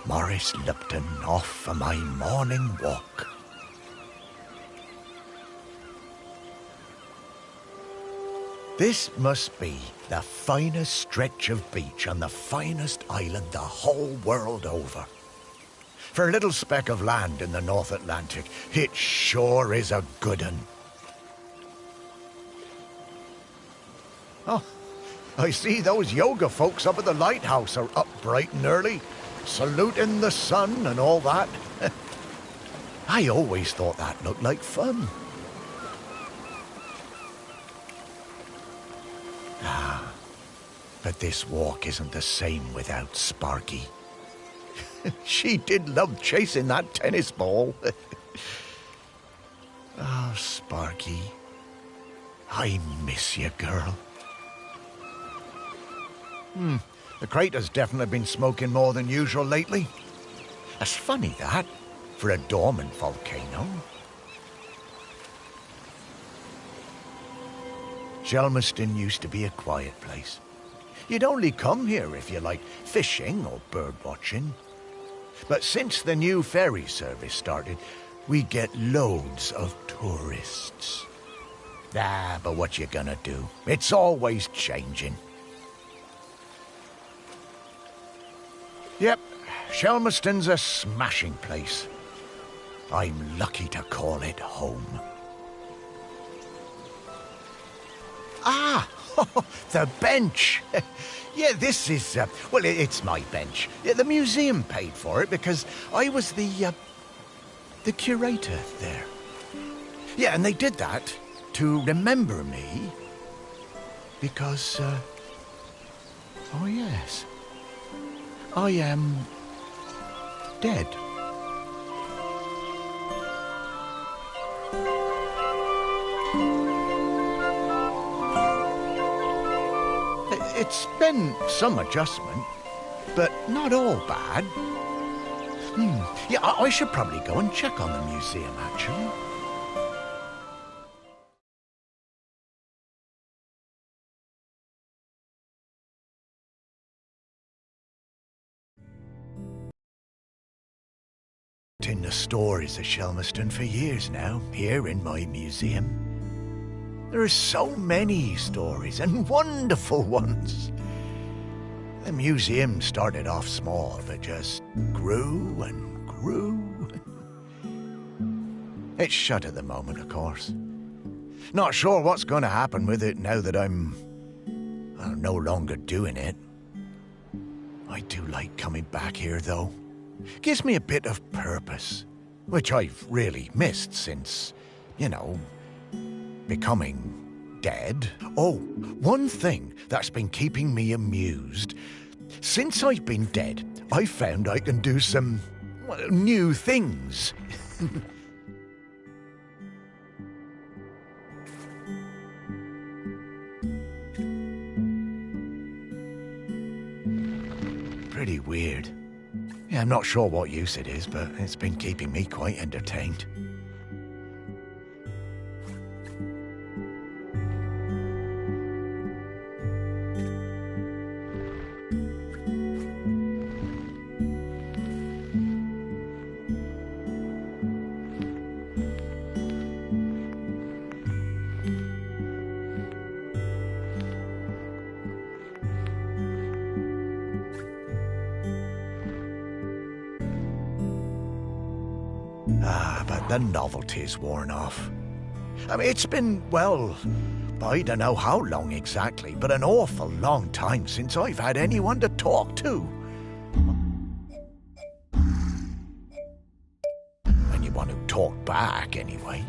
Morris Lupton off for my morning walk. This must be the finest stretch of beach on the finest island the whole world over. For a little speck of land in the North Atlantic, it sure is a good un. Oh, I see those yoga folks up at the lighthouse are up bright and early, saluting the sun and all that. I always thought that looked like fun. Ah, but this walk isn't the same without Sparky. She did love chasing that tennis ball. Oh, Sparky, I miss you, girl. The crater's definitely been smoking more than usual lately. That's funny, that, for a dormant volcano. Shelmerston used to be a quiet place. You'd only come here if you liked fishing or bird watching. But since the new ferry service started, we get loads of tourists. Ah, but what you gonna do? It's always changing. Yep, Shelmerston's a smashing place. I'm lucky to call it home. Ah, the bench. Yeah, this is, well, it's my bench. Yeah, the museum paid for it because I was the curator there. Yeah, and they did that to remember me because, oh yes, I am dead. It's been some adjustment, but not all bad. Yeah, I should probably go and check on the museum, actually. In the stories of Shelmerston for years now, here in my museum. There are so many stories, and wonderful ones. The museum started off small, but just grew and grew. It's shut at the moment, of course. Not sure what's going to happen with it now that I'm no longer doing it. I do like coming back here, though. Gives me a bit of purpose, which I've really missed since, becoming dead. Oh, one thing that's been keeping me amused. Since I've been dead, I've found I can do some new things. Pretty weird. Yeah, I'm not sure what use it is, but it's been keeping me quite entertained. Ah, but the novelty's worn off. I mean, it's been, well, I don't know how long exactly, but an awful long time since I've had anyone to talk to. Anyone who talked back, anyway.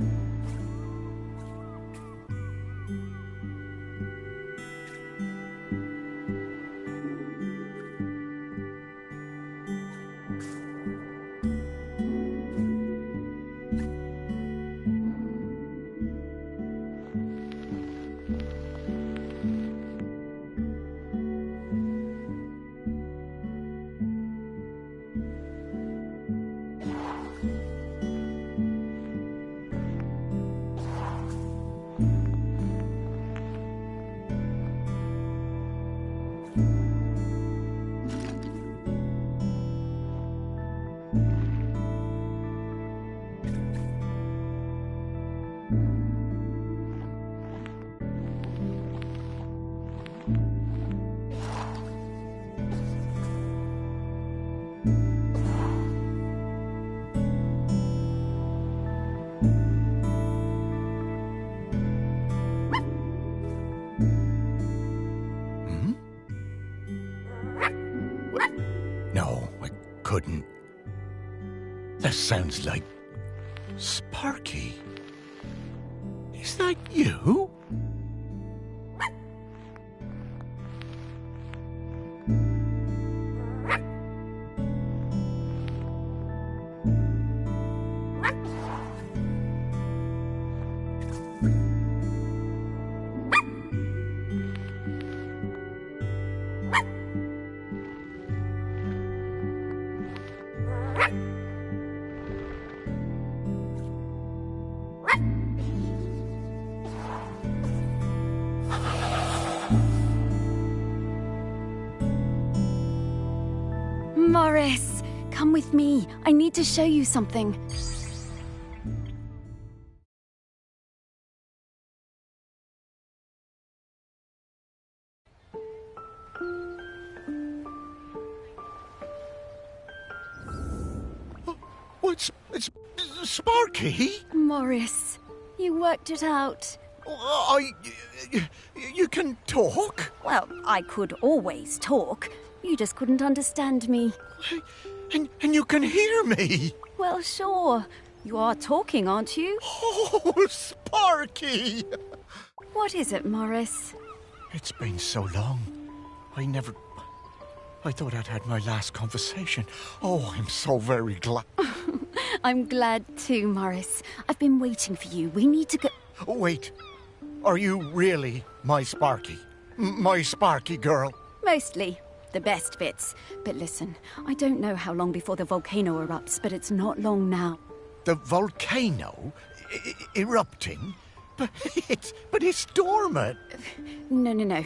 couldn't. That sounds like Sparky. Is that you? Morris, come with me. I need to show you something. Oh, it's Sparky? Morris, you worked it out. You can talk? Well, I could always talk. You just couldn't understand me. And you can hear me? Well, sure. You are talking, aren't you? Oh, Sparky! What is it, Morris? It's been so long. I thought I'd had my last conversation. Oh, I'm so very glad. I'm glad too, Morris. I've been waiting for you. We need to go... Oh, wait. Are you really my Sparky? My Sparky girl? Mostly. The best bits. But listen, I don't know how long before the volcano erupts, but it's not long now. The volcano erupting? But it's dormant. No.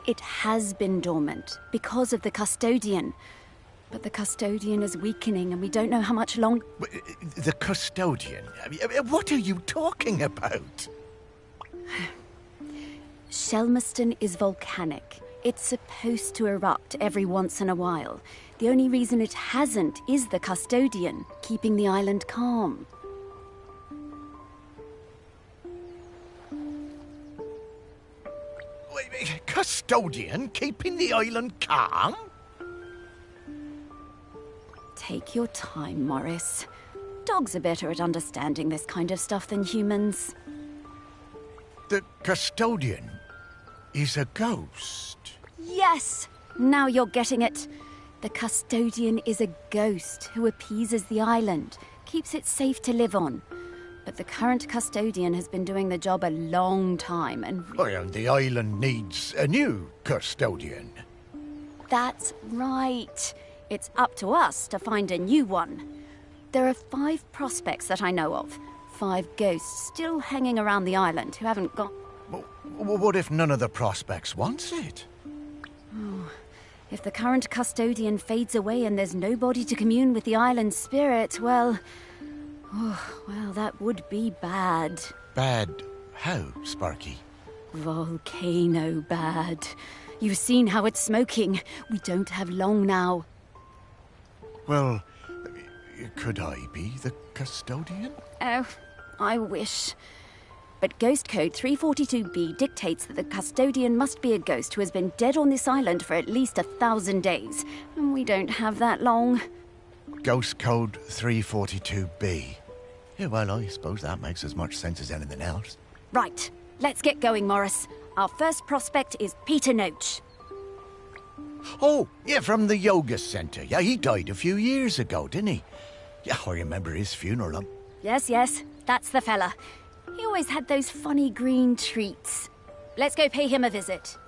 It has been dormant because of the custodian. But the custodian is weakening and we don't know how much longer... The custodian? What are you talking about? Shelmerston is volcanic. It's supposed to erupt every once in a while. The only reason it hasn't is the custodian, keeping the island calm. Wait, custodian keeping the island calm? Take your time, Morris. Dogs are better at understanding this kind of stuff than humans. The custodian is a ghost. Yes! Now you're getting it. The custodian is a ghost who appeases the island, keeps it safe to live on. But the current custodian has been doing the job a long time and... Well, the island needs a new custodian. That's right. It's up to us to find a new one. There are 5 prospects that I know of. 5 ghosts still hanging around the island who haven't got... What if none of the prospects wants it? Oh, if the current custodian fades away and there's nobody to commune with the island's spirit, well, that would be bad. Bad how, Sparky? Volcano bad. You've seen how it's smoking. We don't have long now. Well, could I be the custodian? Oh, I wish. But Ghost Code 342B dictates that the custodian must be a ghost who has been dead on this island for at least 1,000 days. And we don't have that long. Ghost Code 342B. Yeah, well, I suppose that makes as much sense as anything else. Right. Let's get going, Morris. Our first prospect is Peter Noach. Oh, yeah, from the yoga centre. Yeah, he died a few years ago, didn't he? Yeah, I remember his funeral. Yes, that's the fella. He always had those funny green treats. Let's go pay him a visit.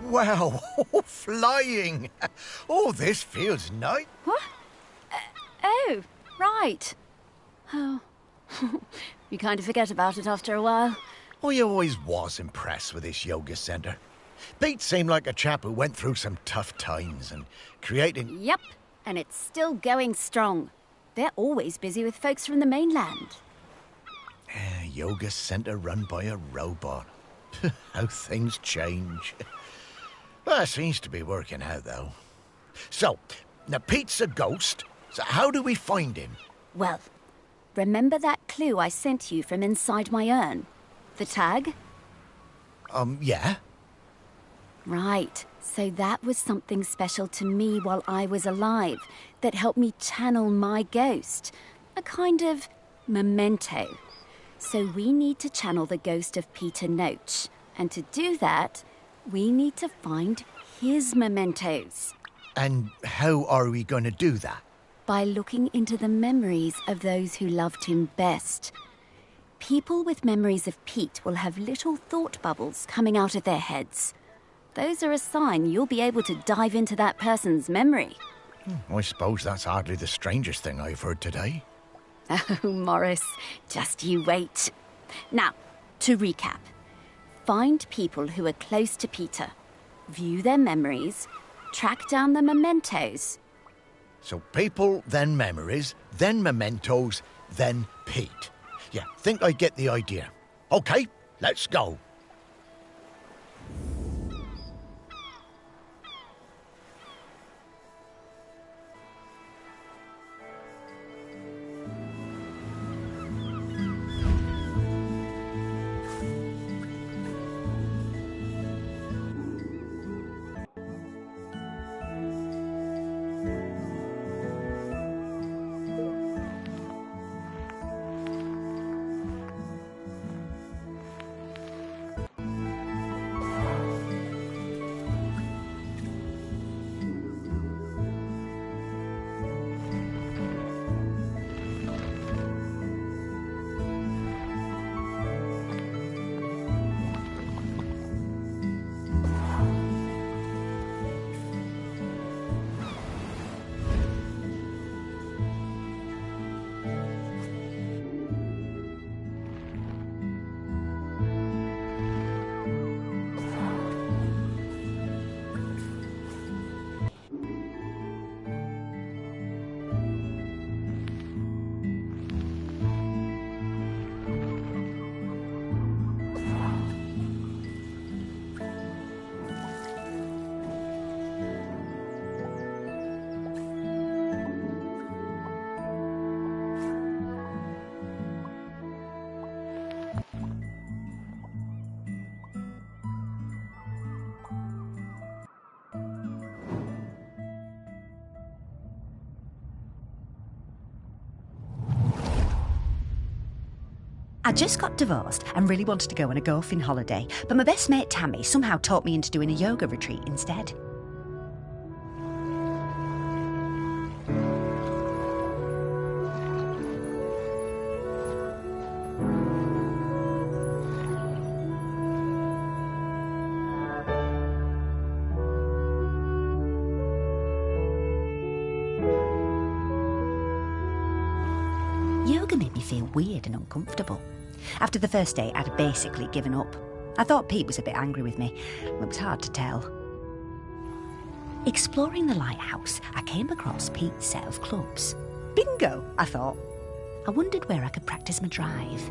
Wow, flying. Oh, this feels nice. What? Oh, right. Oh, you kind of forget about it after a while. I always was impressed with this yoga centre. Pete seemed like a chap who went through some tough times and created... Yep, and it's still going strong. They're always busy with folks from the mainland. Yoga centre run by a robot. How things change. Well, it seems to be working out, though. So, now Pete's a ghost, so how do we find him? Well, remember that clue I sent you from inside my urn? The tag? Yeah? Right. So that was something special to me while I was alive that helped me channel my ghost. A kind of memento. So we need to channel the ghost of Peter Noach. And to do that, we need to find his mementos. And how are we going to do that? By looking into the memories of those who loved him best. People with memories of Pete will have little thought bubbles coming out of their heads. Those are a sign you'll be able to dive into that person's memory. I suppose that's hardly the strangest thing I've heard today. Oh, Morris, just you wait. Now, to recap. Find people who are close to Peter. View their memories. Track down the mementos. So people, then memories, then mementos, then Pete. Yeah, think I get the idea. Okay, let's go. I just got divorced and really wanted to go on a golfing holiday, but my best mate Tammy somehow talked me into doing a yoga retreat instead. Yoga made me feel weird and uncomfortable. After the first day, I'd basically given up. I thought Pete was a bit angry with me. It was hard to tell. Exploring the lighthouse, I came across Pete's set of clubs. Bingo, I thought. I wondered where I could practice my drive.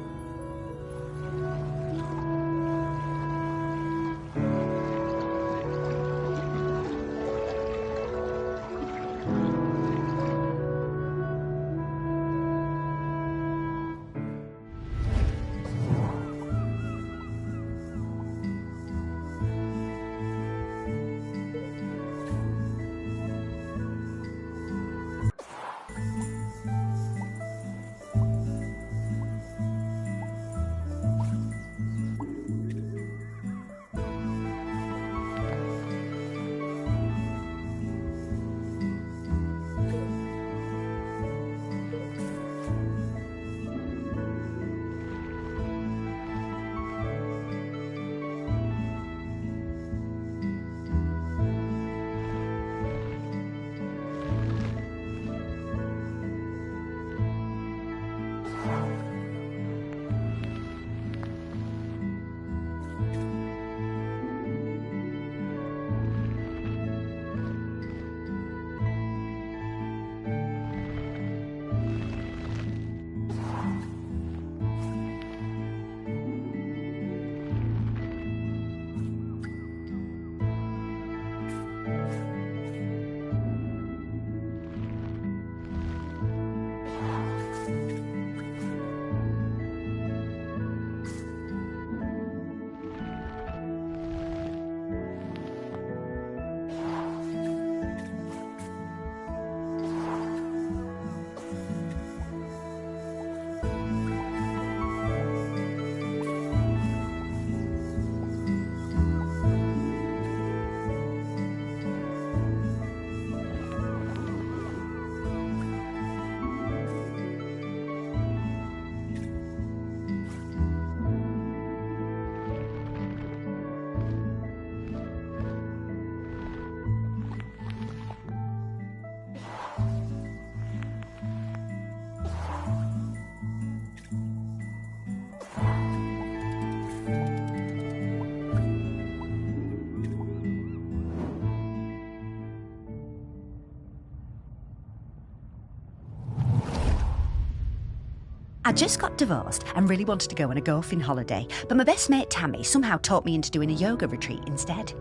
I just got divorced and really wanted to go on a golfing holiday, but my best mate Tammy somehow talked me into doing a yoga retreat instead.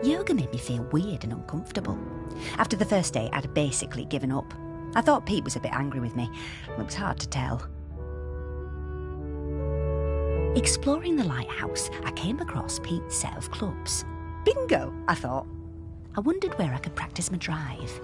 Yoga made me feel weird and uncomfortable. After the first day, I'd basically given up. I thought Pete was a bit angry with me. It was hard to tell. Exploring the lighthouse, I came across Pete's set of clubs. Bingo, I thought. I wondered where I could practice my drive.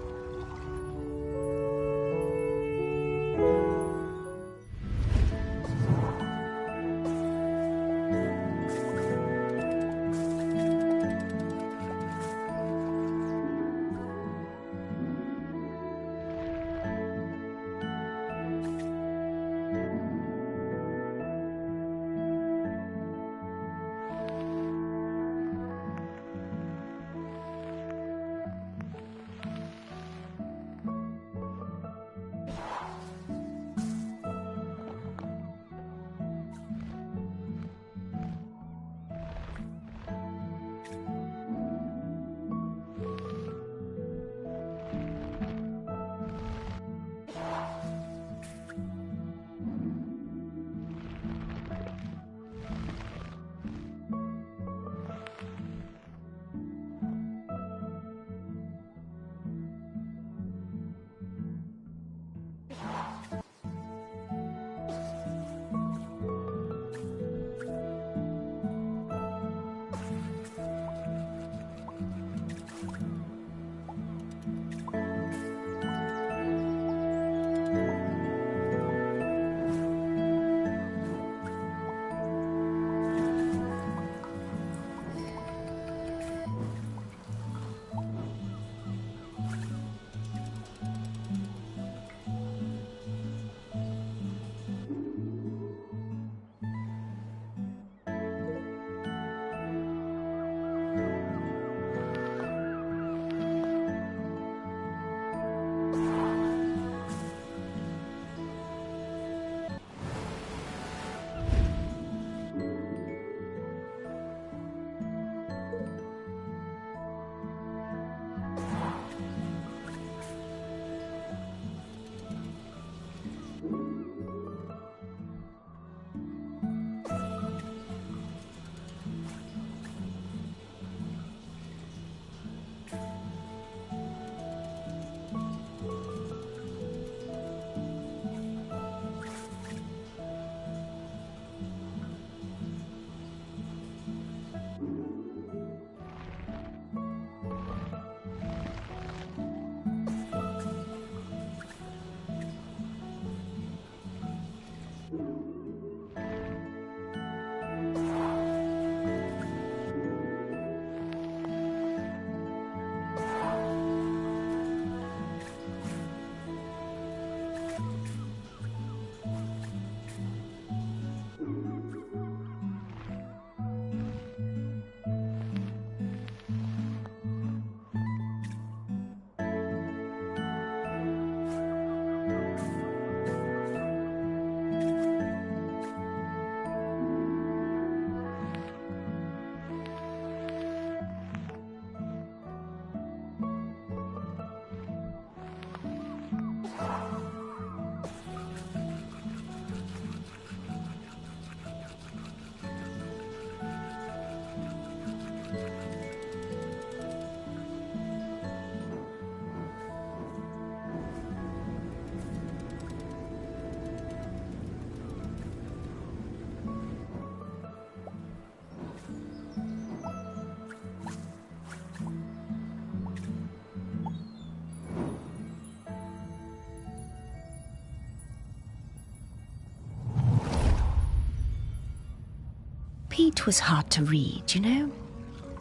Pete was hard to read, you know?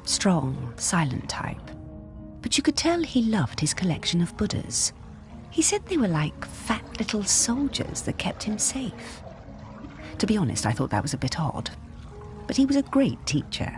Strong, silent type. But you could tell he loved his collection of Buddhas. He said they were like fat little soldiers that kept him safe. To be honest, I thought that was a bit odd. But he was a great teacher.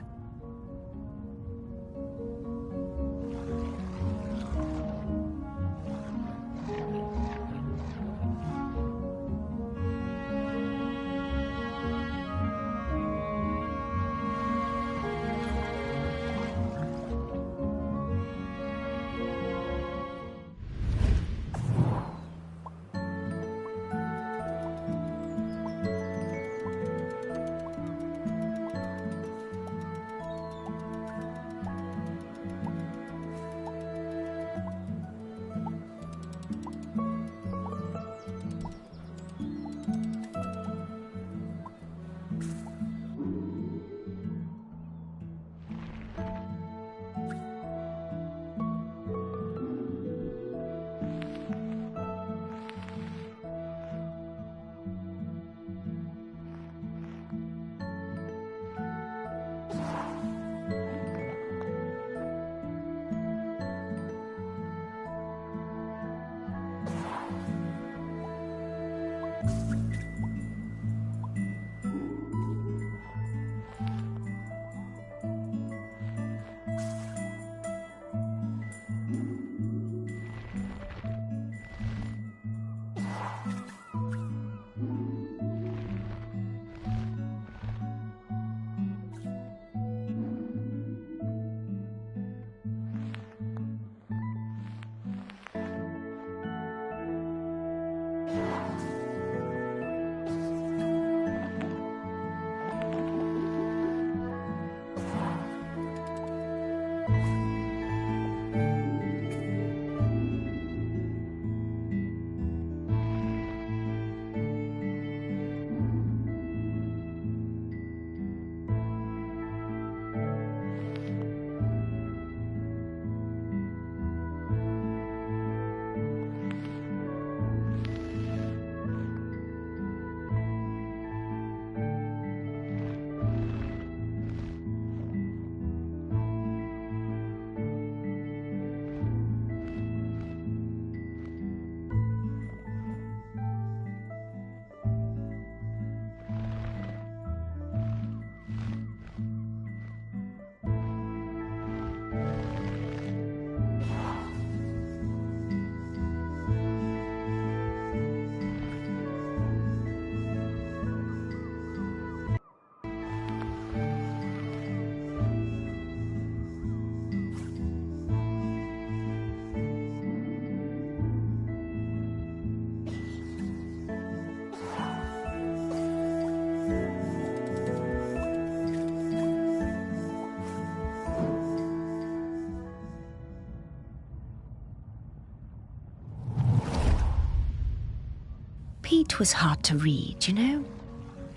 Pete was hard to read, you know?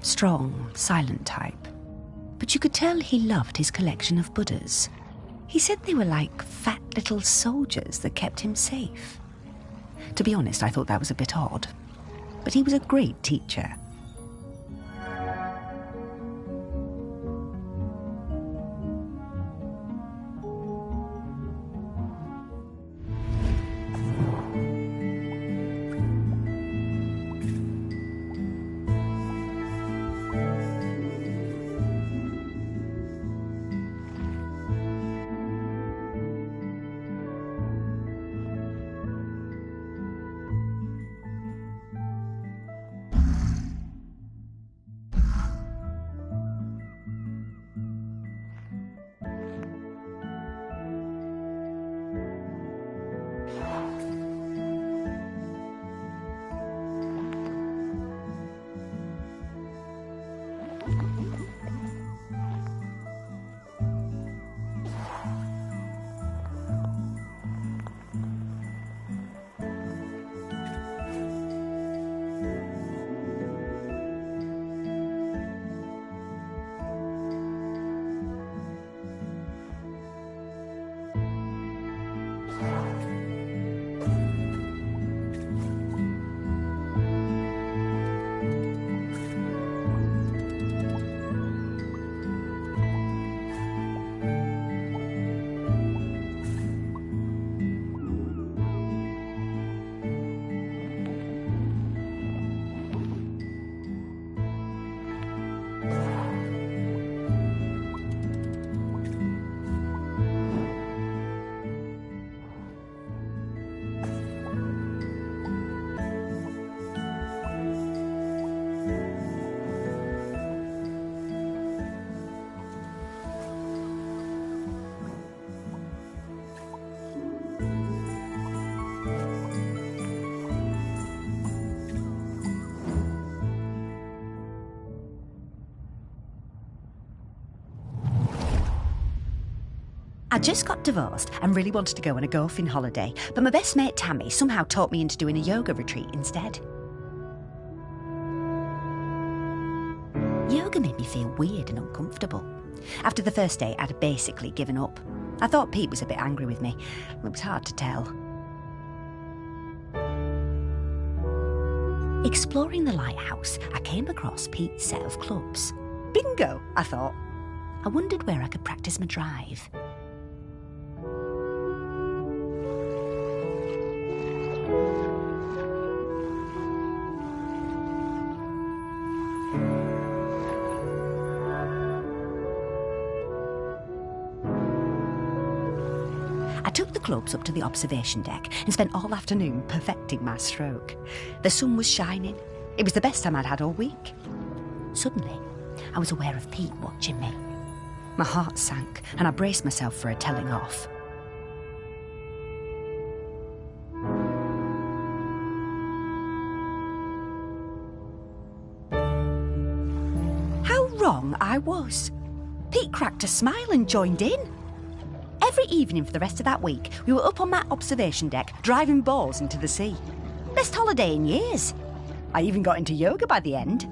Strong, silent type. But you could tell he loved his collection of Buddhas. He said they were like fat little soldiers that kept him safe. To be honest, I thought that was a bit odd. But he was a great teacher. I just got divorced and really wanted to go on a golfing holiday, but my best mate Tammy somehow talked me into doing a yoga retreat instead. Yoga made me feel weird and uncomfortable. After the first day, I'd basically given up. I thought Pete was a bit angry with me. It was hard to tell. Exploring the lighthouse, I came across Pete's set of clubs. Bingo, I thought. I wondered where I could practice my drive. I took the clubs up to the observation deck and spent all afternoon perfecting my stroke. The sun was shining. It was the best time I'd had all week. Suddenly, I was aware of Pete watching me. My heart sank and I braced myself for a telling off. How wrong I was. Pete cracked a smile and joined in. Every evening for the rest of that week, we were up on that observation deck, driving balls into the sea. Best holiday in years. I even got into yoga by the end.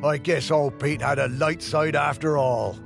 I guess old Pete had a light side after all.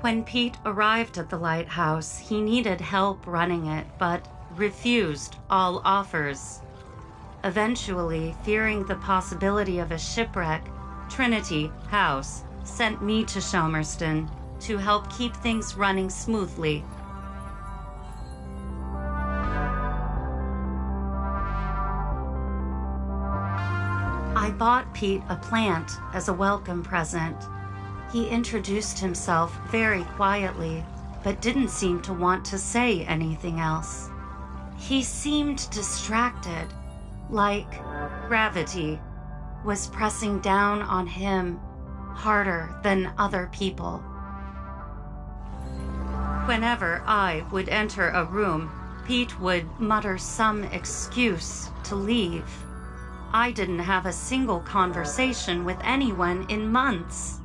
When Pete arrived at the lighthouse, he needed help running it, but refused all offers. Eventually, fearing the possibility of a shipwreck, Trinity House sent me to Shelmerston to help keep things running smoothly. I bought Pete a plant as a welcome present. He introduced himself very quietly, but didn't seem to want to say anything else. He seemed distracted, like gravity was pressing down on him harder than other people. Whenever I would enter a room, Pete would mutter some excuse to leave. I didn't have a single conversation with anyone in months.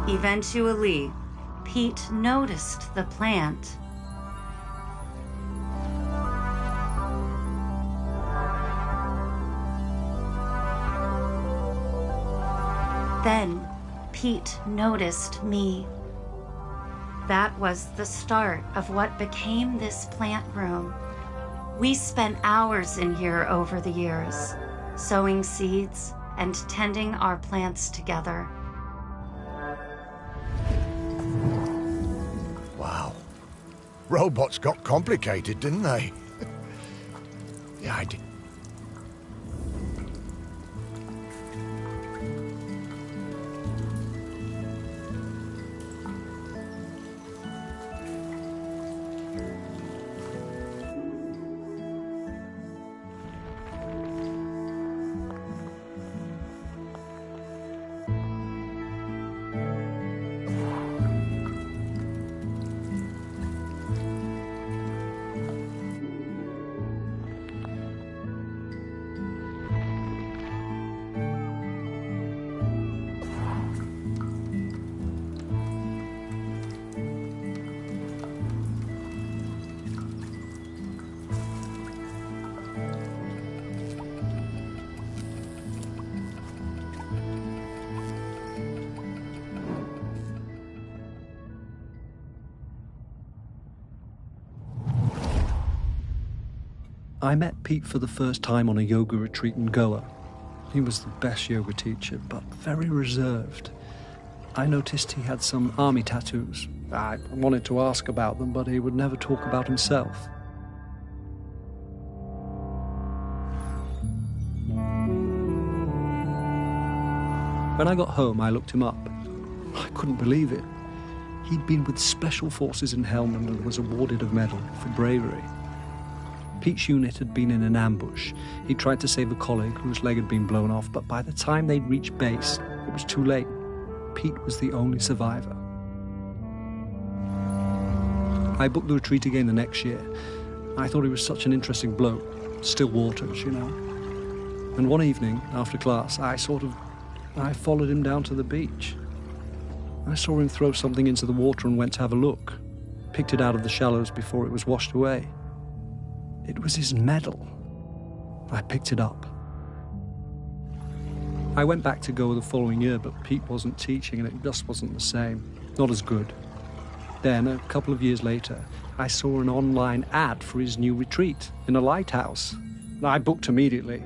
Eventually, Pete noticed the plant. Then, Pete noticed me. That was the start of what became this plant room. We spent hours in here over the years, sowing seeds and tending our plants together. Wow. Robots got complicated, didn't they? Yeah, I did. I met Pete for the first time on a yoga retreat in Goa. He was the best yoga teacher, but very reserved. I noticed he had some army tattoos. I wanted to ask about them, but he would never talk about himself. When I got home, I looked him up. I couldn't believe it. He'd been with Special Forces in Helmand and was awarded a medal for bravery. Pete's unit had been in an ambush. He tried to save a colleague whose leg had been blown off, but by the time they'd reached base, it was too late. Pete was the only survivor. I booked the retreat again the next year. I thought he was such an interesting bloke. Still waters, you know. And one evening, after class, I followed him down to the beach. I saw him throw something into the water and went to have a look. Picked it out of the shallows before it was washed away. It was his medal. I picked it up. I went back to Goa the following year, but Pete wasn't teaching and it just wasn't the same. Not as good. Then, a couple of years later, I saw an online ad for his new retreat in a lighthouse. I booked immediately.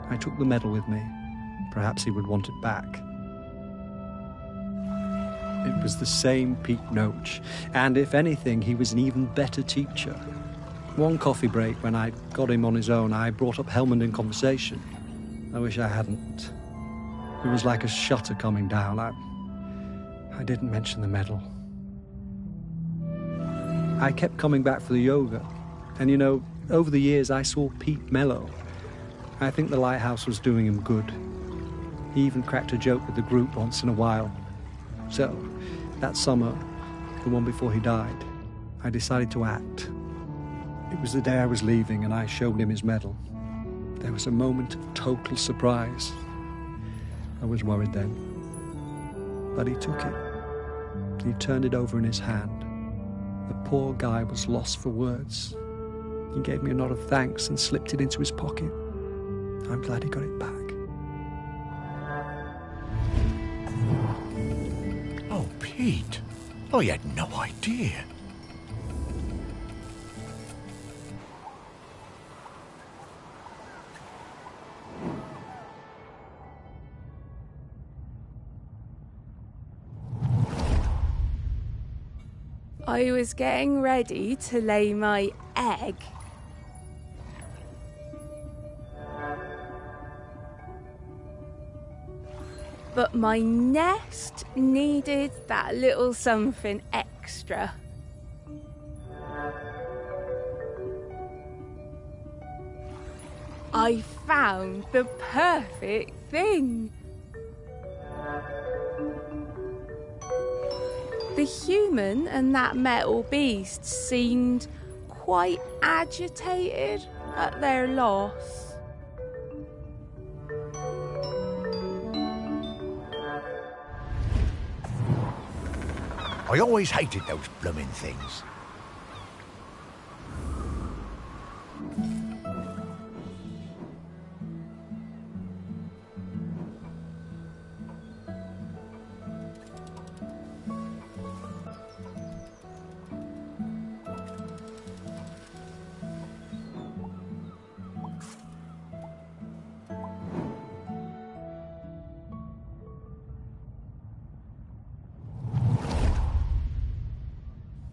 I took the medal with me. Perhaps he would want it back. It was the same Pete Noach, and if anything, he was an even better teacher. One coffee break, when I got him on his own, I brought up Helmand in conversation. I wish I hadn't. It was like a shutter coming down. I didn't mention the medal. I kept coming back for the yoga. And you know, over the years I saw Pete mellow. I think the lighthouse was doing him good. He even cracked a joke with the group once in a while. So, that summer, the one before he died, I decided to act. It was the day I was leaving and I showed him his medal. There was a moment of total surprise. I was worried then. But he took it. He turned it over in his hand. The poor guy was lost for words. He gave me a nod of thanks and slipped it into his pocket. I'm glad he got it back. Oh, Pete. I had no idea. I was getting ready to lay my egg. but my nest needed that little something extra. I found the perfect thing. The human and that metal beast seemed quite agitated at their loss. I always hated those blooming things.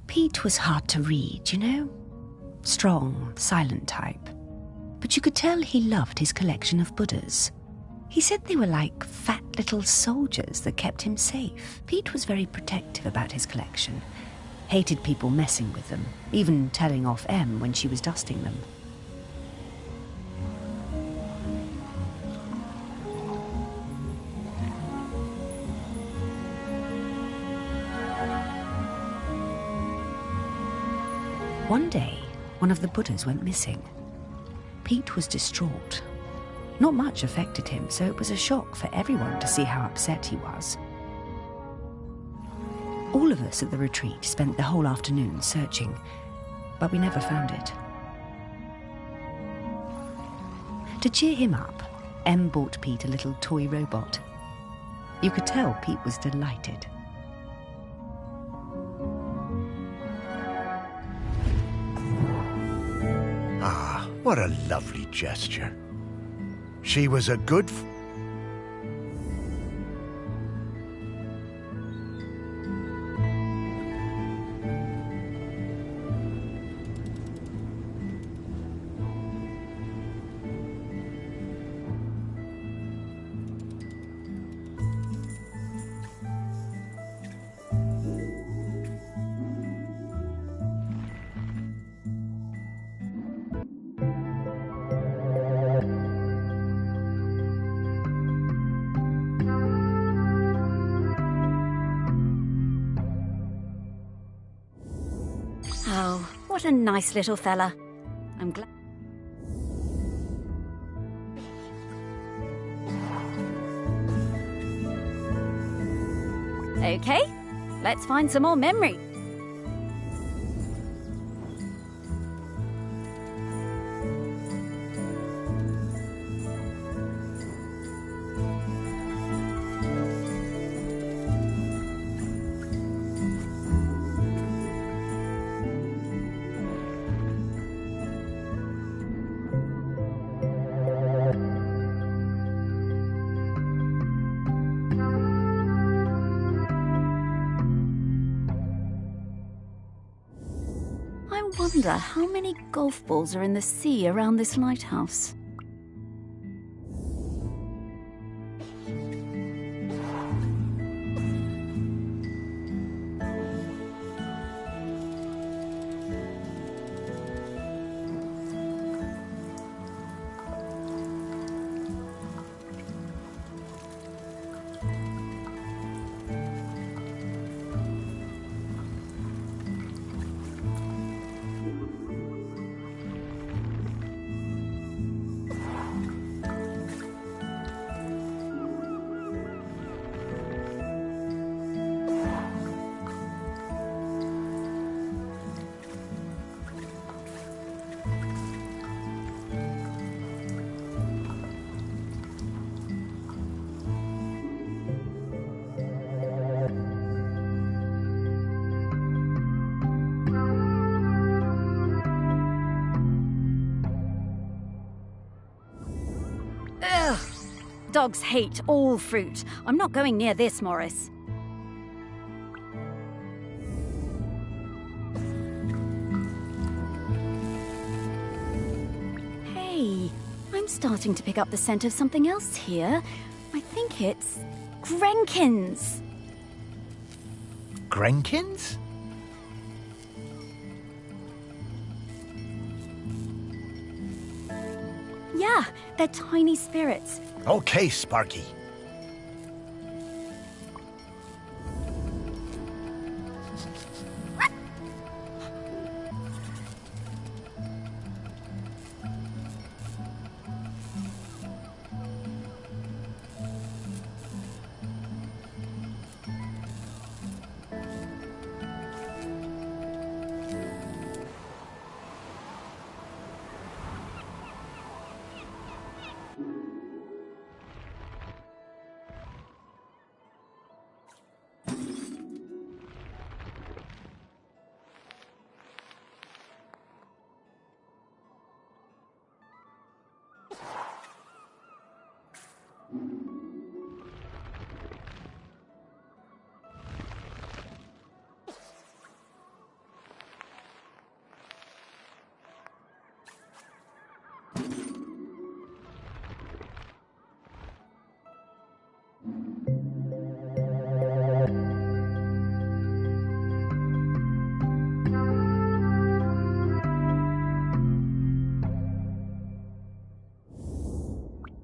Pete was hard to read, you know? Strong, silent type. But you could tell he loved his collection of Buddhas. He said they were like fat little soldiers that kept him safe. Pete was very protective about his collection. Hated people messing with them, even telling off Em when she was dusting them. One day, one of the Buddhas went missing. Pete was distraught. Not much affected him, so it was a shock for everyone to see how upset he was. All of us at the retreat spent the whole afternoon searching, but we never found it. To cheer him up, Em bought Pete a little toy robot. You could tell Pete was delighted. Ah, what a lovely gesture. She was a good... Oh, what a nice little fella. I'm glad. Okay, let's find some more memory. I wonder how many golf balls are in the sea around this lighthouse. Ugh! Dogs hate all fruit. I'm not going near this, Morris. Hey, I'm starting to pick up the scent of something else here. I think it's Grenkins! Grenkins? Yeah, they're tiny spirits. Okay, Sparky.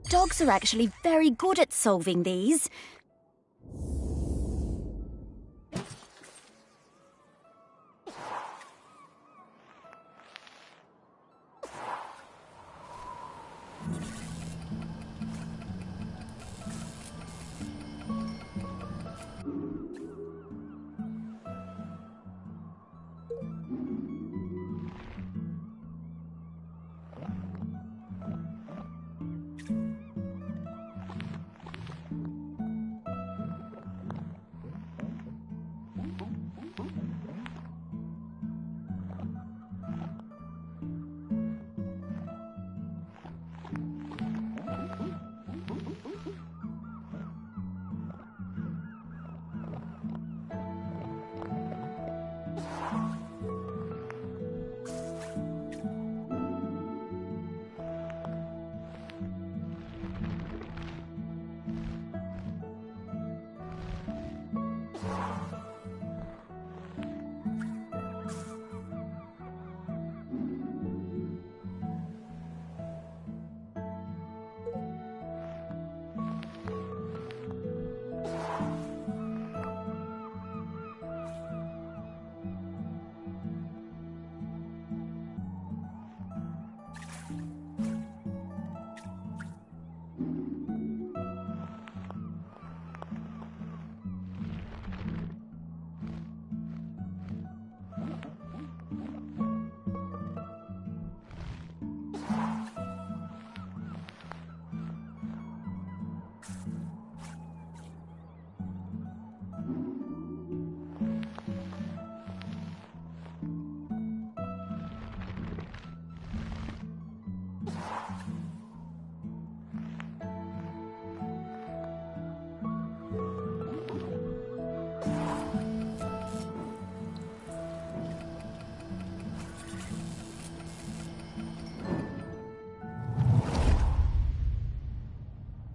Dogs are actually very good at solving these.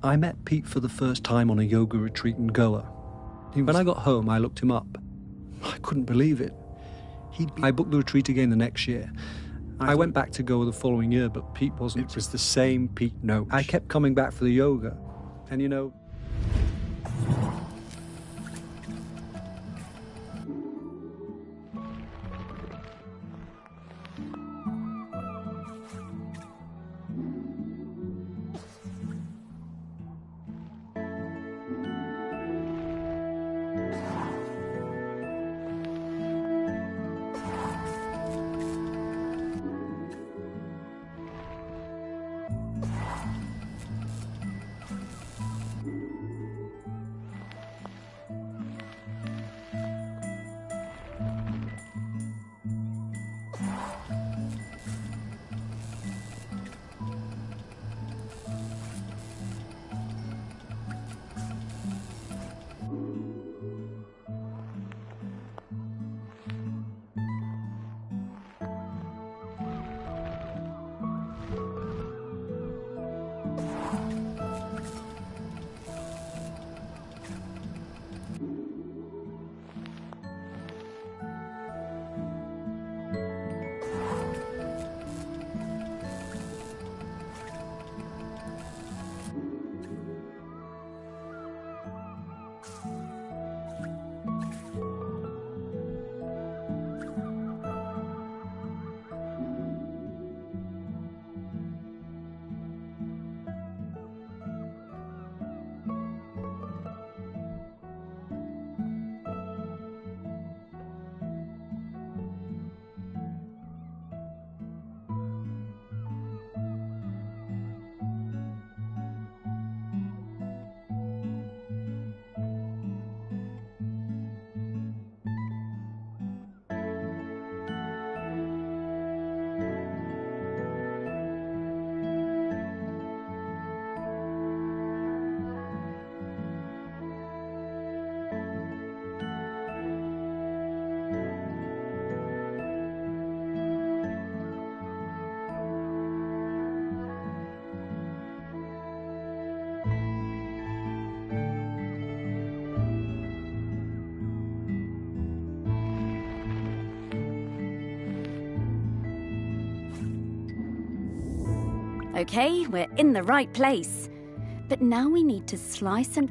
I met Pete for the first time on a yoga retreat in Goa. When I got home, I looked him up. I couldn't believe it. I booked the retreat again the next year. I went back to Goa the following year, but Pete wasn't. It was the same Pete Noach. I kept coming back for the yoga. And you know, Okay, we're in the right place. But now we need to slice and...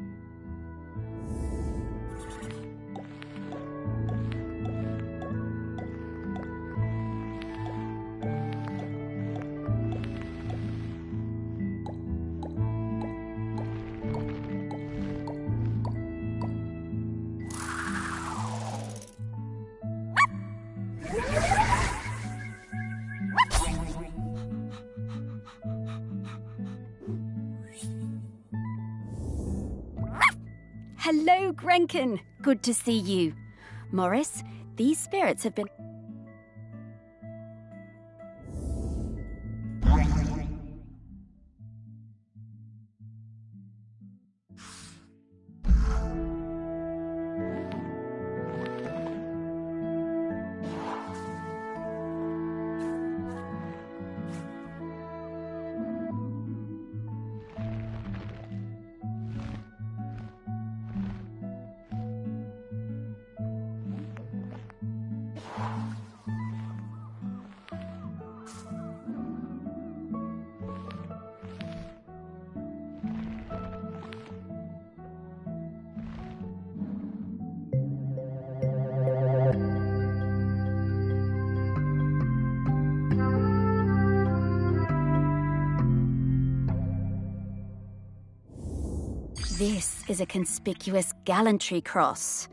Hello, Grenkin. Good to see you. Morris, these spirits have been... This is a conspicuous gallantry cross.